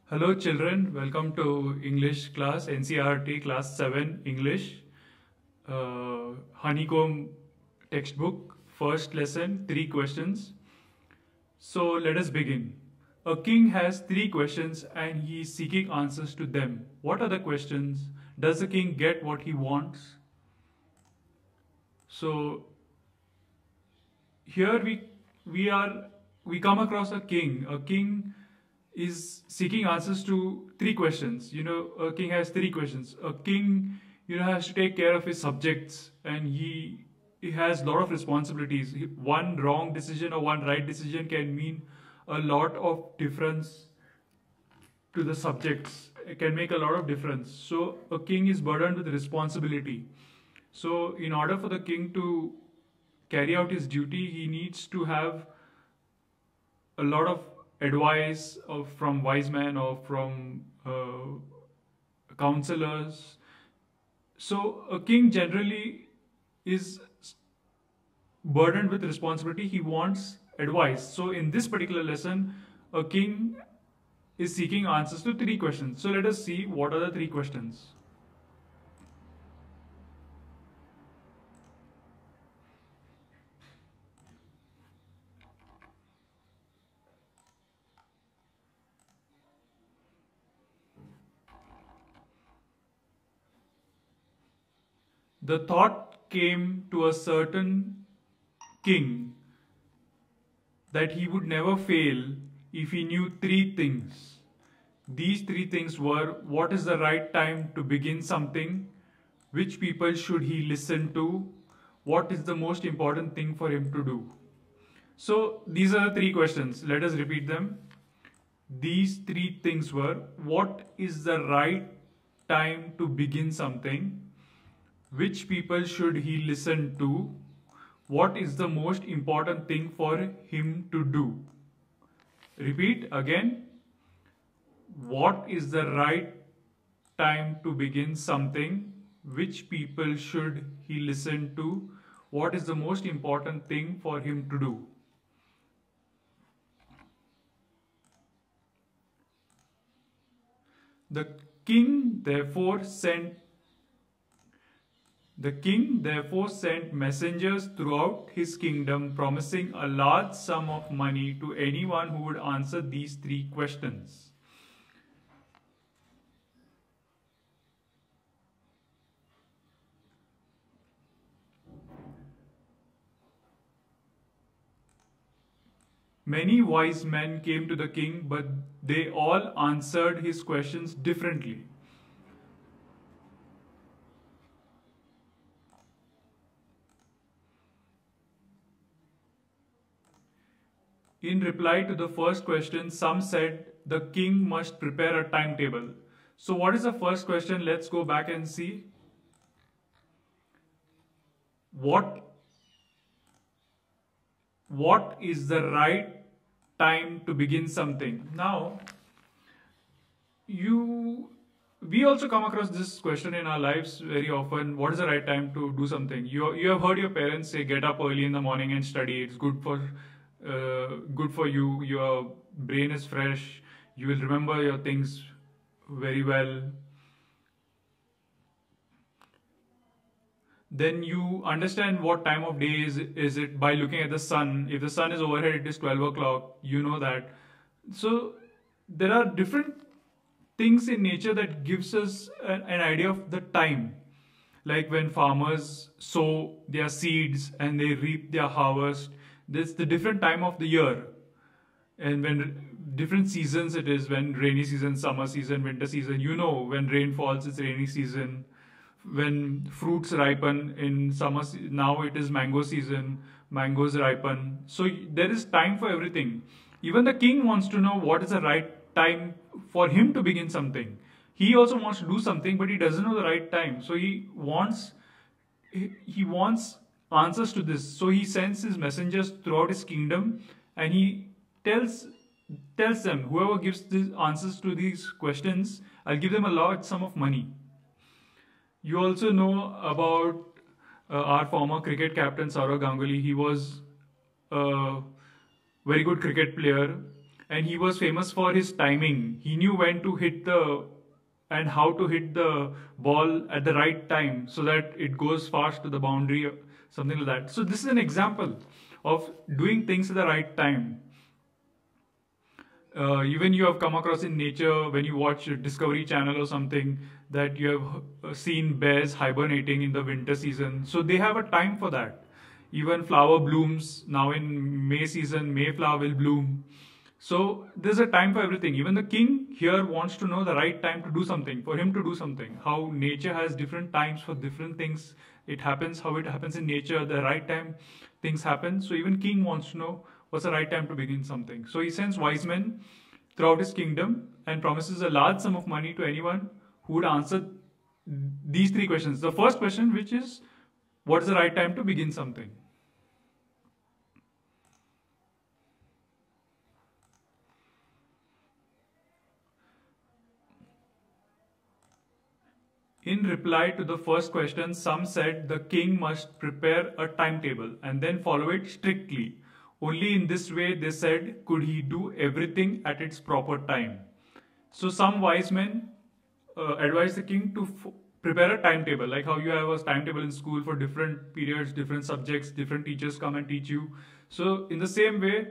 Hello children, welcome to English class, NCERT class 7 English, Honeycomb textbook, first lesson, 3 questions. So let us begin. A king has 3 questions and he is seeking answers to them. What are the questions? Does the king get what he wants? So here we come across a king. A king is seeking answers to 3 questions. A king has 3 questions. A king, has to take care of his subjects, and he has a lot of responsibilities. One wrong decision or one right decision can mean a lot of difference to the subjects. It can make a lot of difference. So a king is burdened with responsibility. So in order for the king to carry out his duty, he needs to have a lot of advice from wise men or from counselors. So a king generally is burdened with responsibility. He wants advice. So in this particular lesson, a king is seeking answers to 3 questions. So let us see what are the 3 questions. The thought came to a certain king that he would never fail if he knew 3 things. These 3 things were: what is the right time to begin something, which people should he listen to, what is the most important thing for him to do. So these are the 3 questions. Let us repeat them. These 3 things were: what is the right time to begin something, which people should he listen to, what is the most important thing for him to do. Repeat again. What is the right time to begin something, which people should he listen to, what is the most important thing for him to do. The king therefore sent messengers throughout his kingdom, promising a large sum of money to anyone who would answer these 3 questions. Many wise men came to the king, but they all answered his questions differently. In reply to the first question, some said the king must prepare a timetable. So what is the first question? Let's go back and see. What is the right time to begin something? Now, we also come across this question in our lives very often. What is the right time to do something? You have heard your parents say, get up early in the morning and study. It's good for you. Your brain is fresh. You will remember your things very well. Then you understand what time of day is it by looking at the sun. If the sun is overhead, it is 12 o'clock. You know that. So there are different things in nature that gives us an idea of the time. Like when farmers sow their seeds and they reap their harvest, there's the different time of the year. And when different seasons it is, when rainy season, summer season, winter season, when rain falls, it's rainy season. When fruits ripen in summer, now it is mango season, mangoes ripen. So there is time for everything. Even the king wants to know what is the right time for him to begin something. He also wants to do something, but he doesn't know the right time. So he wants answers to this. So he sends his messengers throughout his kingdom, and he tells them, whoever gives the answers to these questions, I'll give them a large sum of money. You also know about our former cricket captain Sourav Ganguly. He was a very good cricket player, and he was famous for his timing. He knew when to hit the and how to hit the ball at the right time so that it goes fast to the boundary, something like that. So this is an example of doing things at the right time. Even you have come across in nature when you watch Discovery Channel or something, that you have seen bears hibernating in the winter season. So they have a time for that. Even flower blooms now in May season, Mayflower will bloom. So there's a time for everything. Even the king here wants to know the right time to do something, for him to do something. How nature has different times for different things. It happens how it happens in nature. The right time things happen. So even king wants to know what's the right time to begin something. So he sends wise men throughout his kingdom and promises a large sum of money to anyone who would answer these three questions. The first question, which is, what is the right time to begin something? In reply to the first question, some said the king must prepare a timetable and then follow it strictly. Only in this way, they said, could he do everything at its proper time. So some wise men advised the king to prepare a timetable, like how you have a timetable in school for different periods, different subjects, different teachers come and teach you. So in the same way,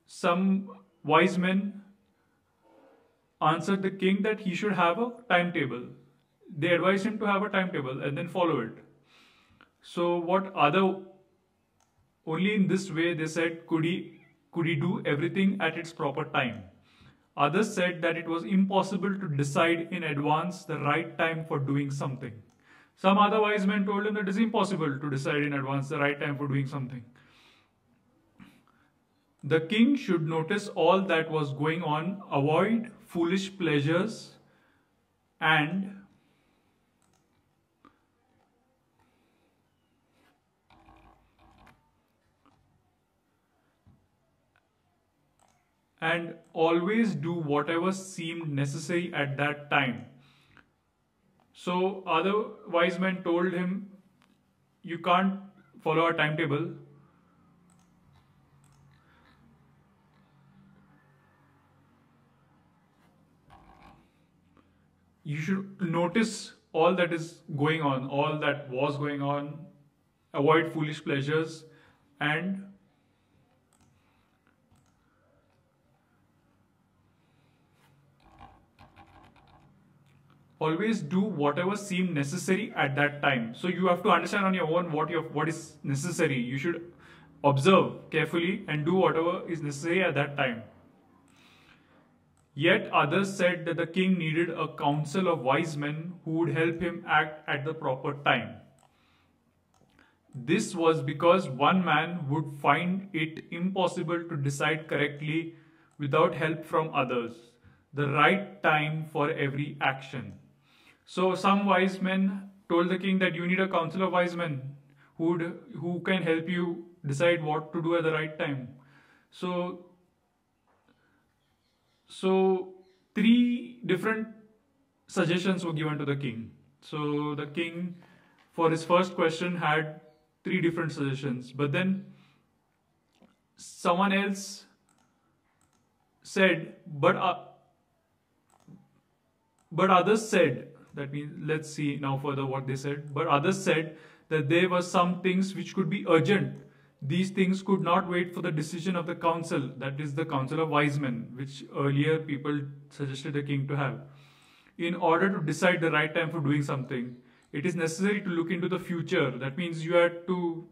some wise men answered the king that he should have a timetable. They advised him to have a timetable and then follow it. So only in this way, they said, could he do everything at its proper time. Others said that it was impossible to decide in advance the right time for doing something. Some other wise men told him that it is impossible to decide in advance the right time for doing something. The king should notice all that was going on, avoid foolish pleasures, and always do whatever seemed necessary at that time. So other wise men told him, you can't follow a timetable. You should notice all that is going on, all that was going on, avoid foolish pleasures, and always do whatever seemed necessary at that time. So you have to understand on your own what is necessary. You should observe carefully and do whatever is necessary at that time. Yet others said that the king needed a council of wise men who would help him act at the proper time. This was because one man would find it impossible to decide correctly without help from others, the right time for every action. So some wise men told the king that you need a council of wise men who can help you decide what to do at the right time. So three different suggestions were given to the king. So the king, for his first question, had three different suggestions. But then someone else said, but others said, that means, let's see now further what they said. But others said that there were some things which could be urgent. These things could not wait for the decision of the council, that is the council of wise men, which earlier people suggested the king to have. In order to decide the right time for doing something, it is necessary to look into the future. That means you had to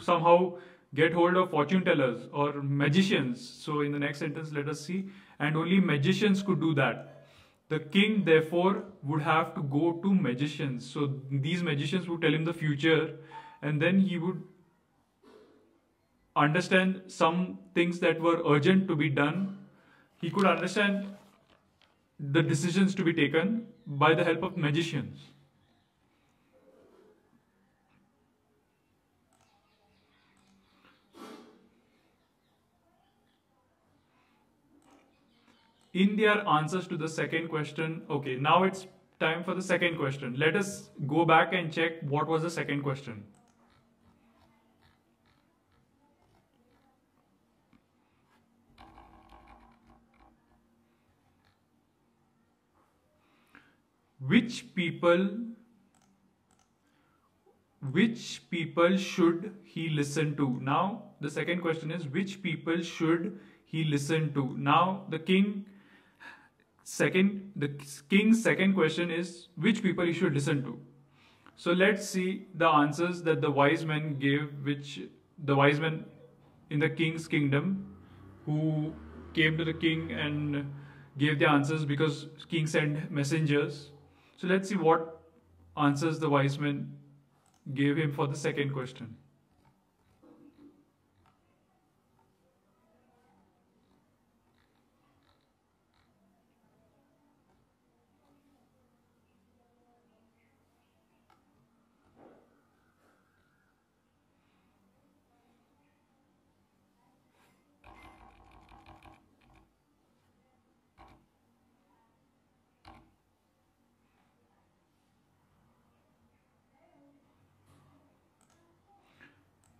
somehow get hold of fortune tellers or magicians. So in the next sentence, let us see. And only magicians could do that. The king, therefore, would have to go to magicians. So these magicians would tell him the future, and then he would understand some things that were urgent to be done. He could understand the decisions to be taken by the help of magicians. In their answers to the second question, okay, now it's time for the second question. Let us go back and check what was the second question. Which people should he listen to? Now the second question is, which people should he listen to? Now the king's second question is, which people he should listen to. So let's see the answers that the wise men gave, which the wise men in the king's kingdom who came to the king and gave the answers because king sent messengers. So let's see what answers the wise men gave him for the second question.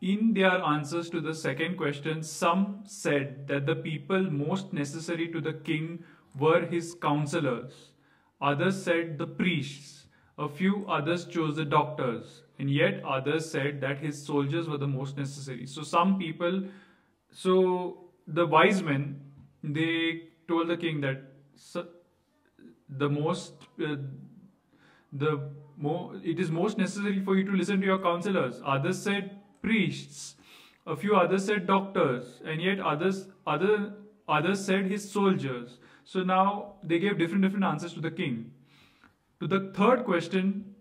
In their answers to the second question, some said that the people most necessary to the king were his counselors. Others said the priests. A few others chose the doctors. And yet others said that his soldiers were the most necessary. So some people, so the wise men, they told the king that the most, it is most necessary for you to listen to your counselors. Others said priests, a few others said doctors, and yet others said his soldiers. So now they gave different answers to the king. To the third question,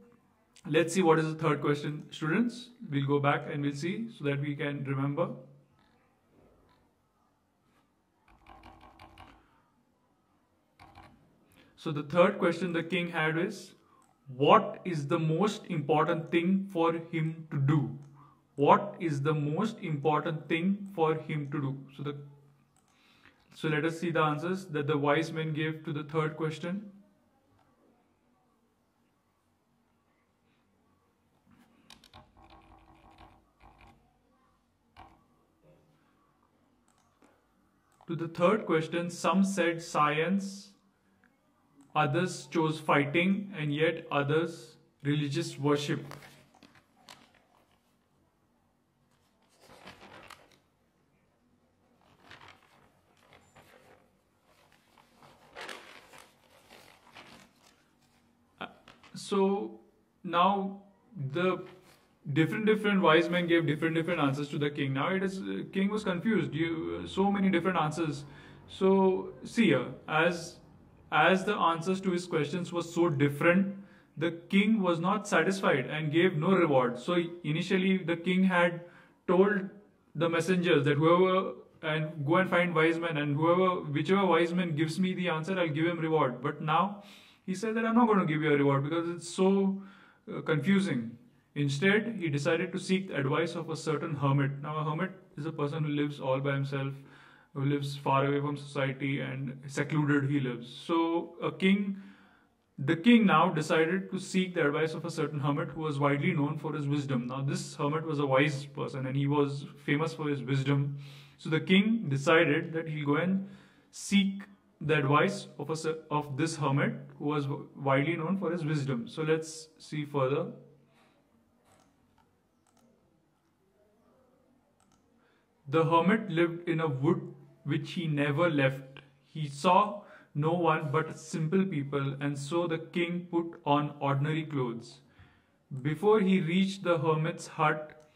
let's see what is the third question, students. We'll go back and we'll see so that we can remember. So the third question the king had is, what is the most important thing for him to do? What is the most important thing for him to do? So let us see the answers that the wise men gave to the third question. To the third question, some said science, others chose fighting, and yet others religious worship. So now the different wise men gave different answers to the king. Now king was confused. So many different answers. So see here, as the answers to his questions were so different, the king was not satisfied and gave no reward. So initially the king had told the messengers that whoever and go and find wise men, and whichever wise man gives me the answer, I'll give him reward. But now he said that I'm not going to give you a reward because it's so confusing. Instead, he decided to seek the advice of a certain hermit. Now, a hermit is a person who lives all by himself, who lives far away from society and secluded he lives. So, the king now decided to seek the advice of a certain hermit who was widely known for his wisdom. Now, this hermit was a wise person and he was famous for his wisdom. So, the king decided that he'll go and seek the advice of this hermit who was widely known for his wisdom. So, let's see further. The hermit lived in a wood which he never left. He saw no one but simple people, and so the king put on ordinary clothes. Before he reached the hermit's hut,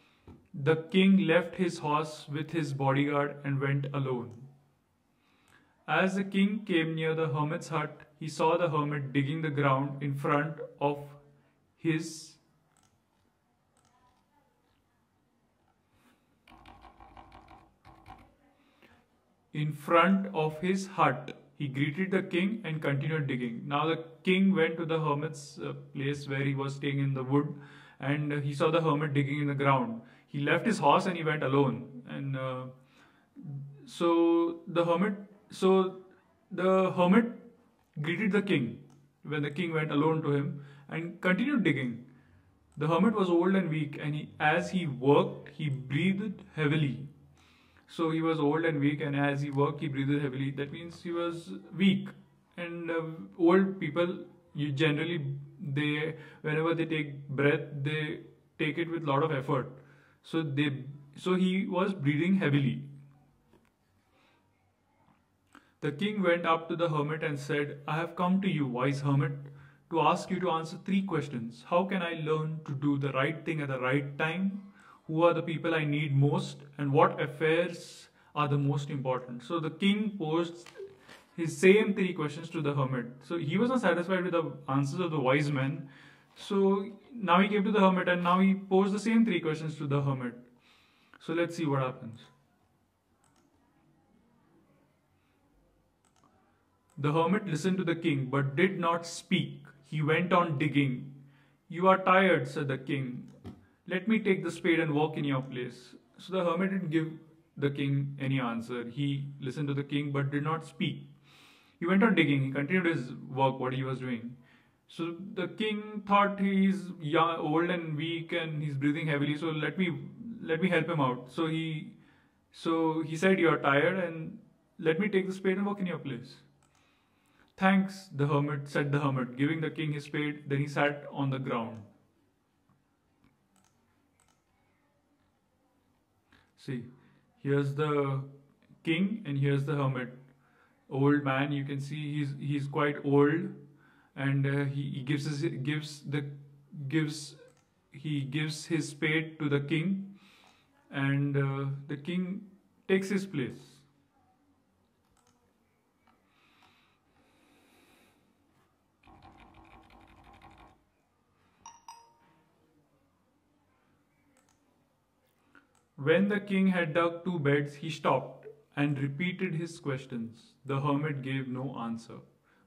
the king left his horse with his bodyguard and went alone. As the king came near the hermit's hut, he saw the hermit digging the ground in front of his hut. He greeted the king and continued digging. Now the king went to the hermit's place where he was staying in the wood, and he saw the hermit digging in the ground. He left his horse and he went alone. And so the hermit greeted the king when the king went alone to him and continued digging. The hermit was old and weak, and as he worked, he breathed heavily. So he was old and weak, and as he worked, he breathed heavily. That means he was weak. And old people you generally, they, whenever they take breath, they take it with a lot of effort. So they, so he was breathing heavily. The king went up to the hermit and said, I have come to you, wise hermit, to ask you to answer three questions. How can I learn to do the right thing at the right time? Who are the people I need most? And what affairs are the most important? So the king posed his same three questions to the hermit. So he was not satisfied with the answers of the wise men. So now he came to the hermit and now he posed the same three questions to the hermit. So let's see what happens. The hermit listened to the king but did not speak. He went on digging. You are tired, said the king. Let me take the spade and walk in your place. So the hermit didn't give the king any answer. He listened to the king but did not speak. He went on digging. He continued his work, what he was doing. So the king thought he's young, old and weak and he's breathing heavily. So let me help him out. So he said, you are tired and let me take the spade and walk in your place. Thanks, the hermit, said the hermit, giving the king his spade. Then he sat on the ground. See, here's the king and here's the hermit. Old man, you can see he's quite old, and he gives his spade to the king, and the king takes his place. When the king had dug two beds, he stopped and repeated his questions. The hermit gave no answer,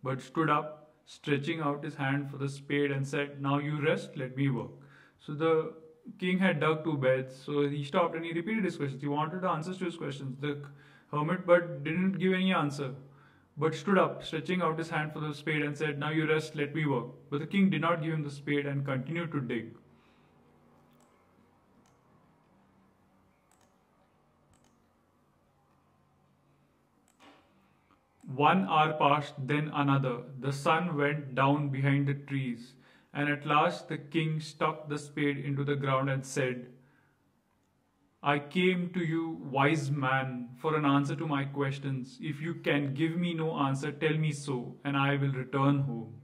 but stood up, stretching out his hand for the spade, and said, Now you rest, let me work. So the king had dug two beds, so he stopped and he repeated his questions. He wanted the answers to his questions. The hermit but didn't give any answer, but stood up, stretching out his hand for the spade, and said, Now you rest, let me work. But the king did not give him the spade and continued to dig. 1 hour passed, then another. The sun went down behind the trees, and at last the king stuck the spade into the ground and said, I came to you, wise man, for an answer to my questions. If you can give me no answer, tell me so, and I will return home.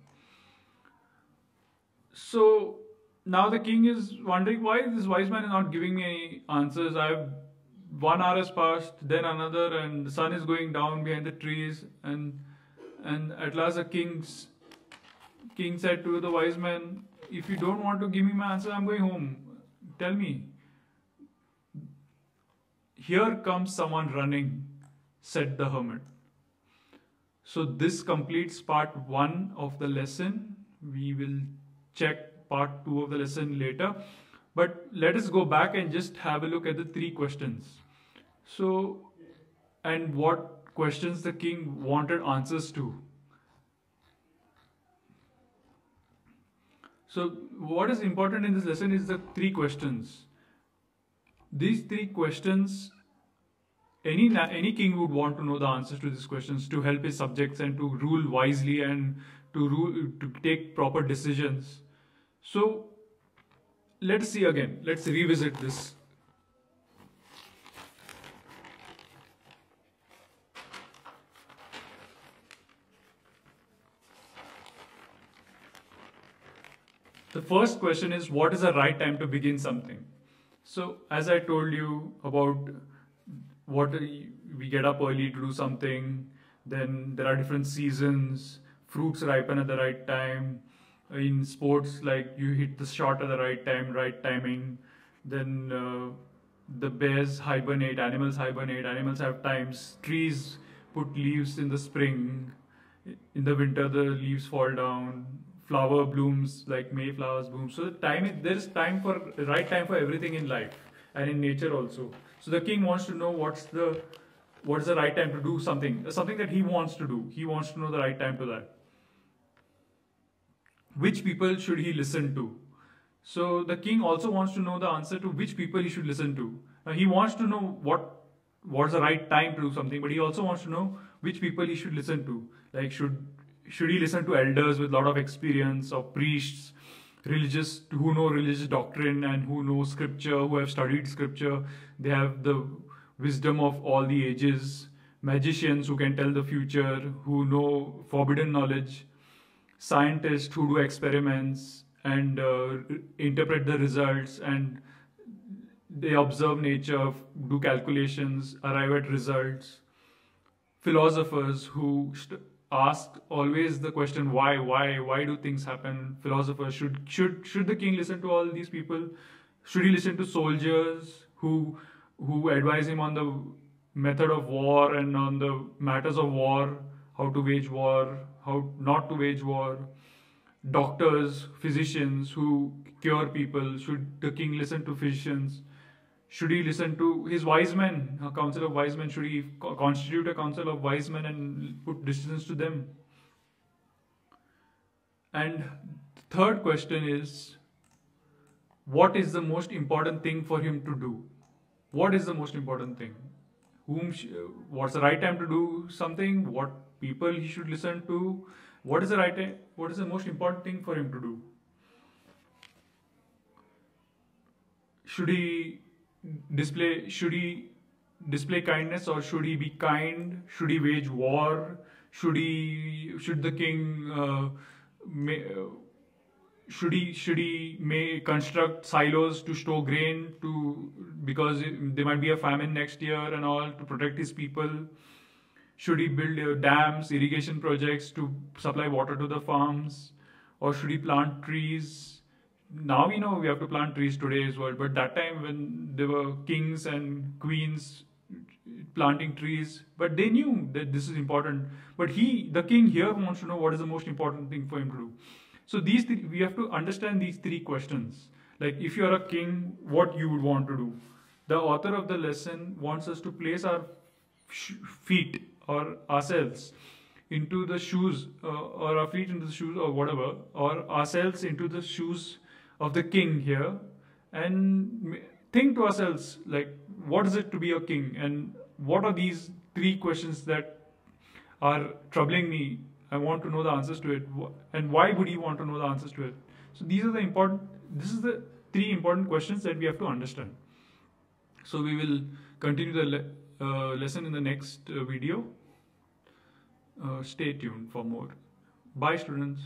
So now the king is wondering why this wise man is not giving me any answers. 1 hour has passed, then another, and the sun is going down behind the trees, and at last the king said to the wise man, if you don't want to give me my answer, I'm going home. Tell me. Here comes someone running, said the hermit. So this completes part 1 of the lesson. We will check part 2 of the lesson later. But let us go back and just have a look at the 3 questions. So, and what questions the king wanted answers to. So what is important in this lesson is the 3 questions. These 3 questions, any king would want to know the answers to these questions to help his subjects and to rule wisely and to take proper decisions. So let's see again. Let's revisit this. The first question is, what is the right time to begin something? So as I told you about we get up early to do something, then there are different seasons, fruits ripen at the right time. In sports, like you hit the shot at the right time, right timing. Then the bears hibernate, animals have times. Trees put leaves in the spring. In the winter, the leaves fall down. Flower blooms, like mayflowers bloom. So there is right time for everything in life and in nature also. So the king wants to know what is the right time to do something that he wants to do. He wants to know the right time to that. Which people should he listen to? So the king also wants to know the answer to which people he should listen to. Now he wants to know what is the right time to do something, but he also wants to know which people he should listen to. Like should should he listen to elders with a lot of experience, or priests, religious who know religious doctrine and who know scripture, who have studied scripture? They have the wisdom of all the ages. Magicians who can tell the future, who know forbidden knowledge. Scientists who do experiments and interpret the results, and they observe nature, do calculations, arrive at results. Philosophers who ask always the question why do things happen. Philosophers, should the king listen to all these people? Should he listen to soldiers who advise him on the method of war and on the matters of war, how to wage war, how not to wage war? Doctors, physicians who cure people, should the king listen to physicians? Should he listen to his wise men, a council of wise men? Should he constitute a council of wise men and put decisions to them? And the third question is, what is the most important thing for him to do? What is the most important thing? What's the right time to do something? What people he should listen to? What is the right time? What is the most important thing for him to do? Should he display kindness, or should he be kind? Should he wage war? Should the king should he may construct silos to store grain because there might be a famine next year and all, to protect his people? Should he build dams, irrigation projects to supply water to the farms? Or should he plant trees? Now we know we have to plant trees today's world, but that time when there were kings and queens planting trees, but they knew that this is important. But the king here wants to know what is the most important thing for him to do. So we have to understand these three questions. Like, if you are a king, what you would want to do. The author of the lesson wants us to place our feet or ourselves into the shoes, or our feet into the shoes, or whatever, or ourselves into the shoes of the king here, and think to ourselves, like, what is it to be a king, and what are these three questions that are troubling me? I want to know the answers to it, and why would he want to know the answers to it? So this is the three important questions that we have to understand. So we will continue the lesson in the next video. Stay tuned for more. Bye, students.